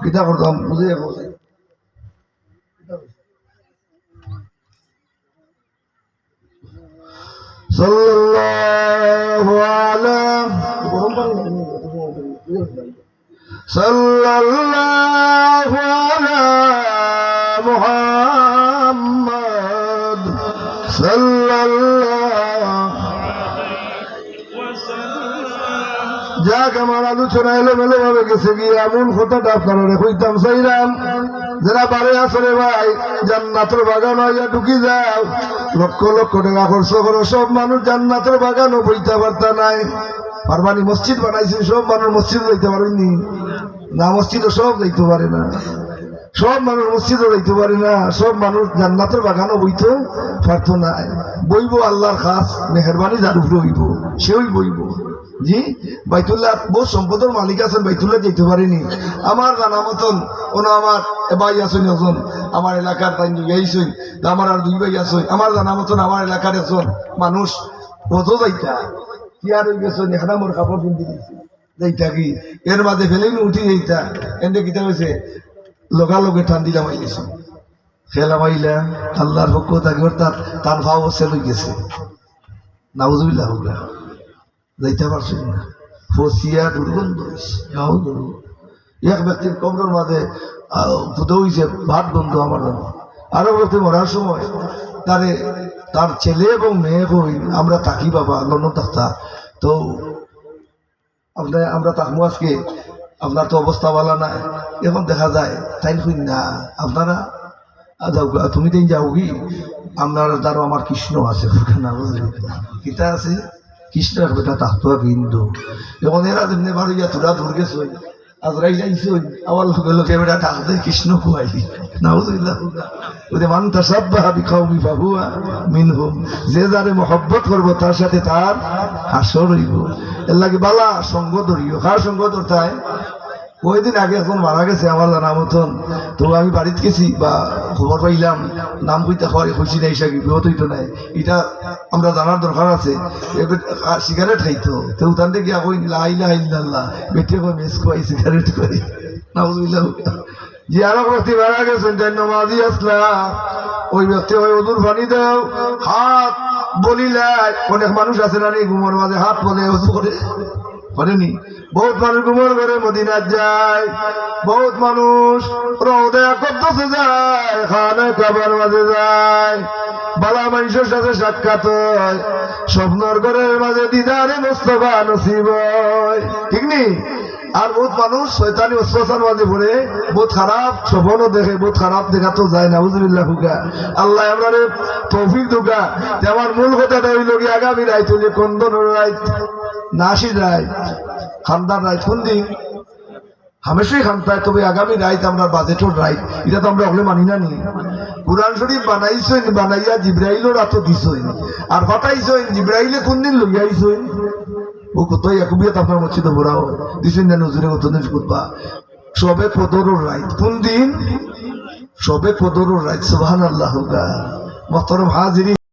কিতা করতাম বুঝে সাল্লাল্লাহু আলা সাল্লাল্লাহু আলা মুহাম্মদ সাল্লাল্লাহু যাক আমার আলোচনা এলোমেলো ভাবে গেছে গিয়ে এমন কথাটা আপনারা কইতাম চাইলাম যারা বারে আসলে ভাই জান্নাতের বাগান হইয়া ঢুকি যাও লক্ষ লক্ষ টাকা খরচ করো সব মানুষ জান্নাতের বাগানও বইতে পারতা নাই পারবানি মসজিদ বানাইছে সব মানুষ মসজিদ যাইতে পারেনি না মসজিদও সব যাইতে পারে না সব মানুষ মসজিদও যাইতে পারে না সব মানুষ জান্নাতের বাগানও বইতে পারতো না বইব আল্লাহর খাস মেহরবানি যার উপরে হইব সেও বইব জি বাইতুল্লাহ বহু সম্পদের মালিক আছেন বাইতুল্লাহ যেতে পারেনি আমার জানা মতন কোনো আমার ভাই আছেন একজন আমার এলাকার তাই নিয়েছেন আমার আর দুই ভাই আছে আমার জানা মতন আমার এলাকার একজন মানুষ কত যাইতা কি আর হয়ে গেছে এখানে মোর কাপড় পিন্ধি দিয়েছে যাইতা কি এর মাঝে ফেলেই উঠি যাইতা এনে কিতা হয়েছে লগালগে ঠান্ডি নামাই গেছে খেলা মাইলা আল্লাহর পক্ষ থাকি তার তার ভাব হচ্ছে লই গেছে নাউজুবিল্লাহ হুগা যাইতে পারছেন না ফসিয়া দুর্গন্ধ গাও ধরু এক ব্যক্তির কমরের মাঝে ফুটো হয়েছে ভাত গন্ধ আমার জন্য আরো ব্যক্তি মরার সময় তারে তার ছেলে এবং মেয়ে হই আমরা থাকি বাবা লন্ডন থাকতা তো আপনার আমরা থাকবো আজকে আপনার তো অবস্থা ভালো না এখন দেখা যায় তাই হই না আপনারা তুমি দিন যাও কি আপনার দ্বারা আমার কৃষ্ণ আছে না বুঝলি কিতা আছে কৃষ্ণের বেটা থাকতো হিন্দু যখন এরা যেমনি বাড়ি যা তোরা দূর গেছ আজরাই যাইছ আমার লোকে লোকে বেটা থাকতে কৃষ্ণ খুয়াই না বুঝলি মান তাসাব্বাহা বিকাউমি ফাহুয়া মিনহুম যে যারে মহব্বত করবো তার সাথে তার হাসর হইব এর লাগে বালা সঙ্গ ধরিও কার সঙ্গ ধরতায় ওই দিন আগে এখন মারা গেছে আমার জানা মতন তো আমি বাড়িতে গেছি বা খবর পাইলাম নাম কইতে হয় খুশি নাই সাকি বিহত হইতো নাই এটা আমরা জানার দরকার আছে সিগারেট খাইতো তো উঠান থেকে কই লাইলা ইল্লাল্লাহ বেটে কই মেস খাই সিগারেট খাই নাউজুবিল্লাহ যে আরো ব্যক্তি মারা গেছেন তাই নমাজি আসলা ওই ব্যক্তি ওই ওদুর পানি দাও হাত বলিলাই অনেক মানুষ আছে না ঘুমোর মাঝে হাত বলে ওজু করে করেনি বহুত মানুষ ঘুমোর ঘরে মদিনাত যায় বহুত মানুষ রোদে কদ্দসে যায় খানে কাবার মাঝে যায় বালা মানুষের সাথে সাক্ষাৎ হয় স্বপ্নর ঘরের মাঝে দিদারে মুস্তাফা নসিব হয় ঠিক নি আর বহুত মানুষ শয়তানি ওয়াসওয়াসার মাঝে পড়ে বহুত খারাপ স্বপ্ন দেখে বহুত খারাপ দেখা তো যায় না নাউজুবিল্লাহ হুকা আল্লাহ আমারে তৌফিক দুকা আমার মূল কথাটা হইল কি আগামী রাত হইলে কন্দনের রাত নাসির রাত খান্দার রাত কোন দিন হামেশাই খান্তায় তবে আগামী রাত আমরা বাজেটর রাত এটা তো আমরা ওগুলো মানি না নি কুরআন শরীফ বানাইছেন বানাইয়া জিব্রাইলের রাত দিছেন আর পাঠাইছেন জিব্রাইলে কোন দিন লইয়া আইছেন ও কোথায় একুবিয়াত আপনার মসজিদে ভরাও দিছেন না নজরে কতদিন করবা সবে কদরের রাত কোন দিন সবে কদরের রাত সুবহানাল্লাহ মুহতারাম হাজিরিন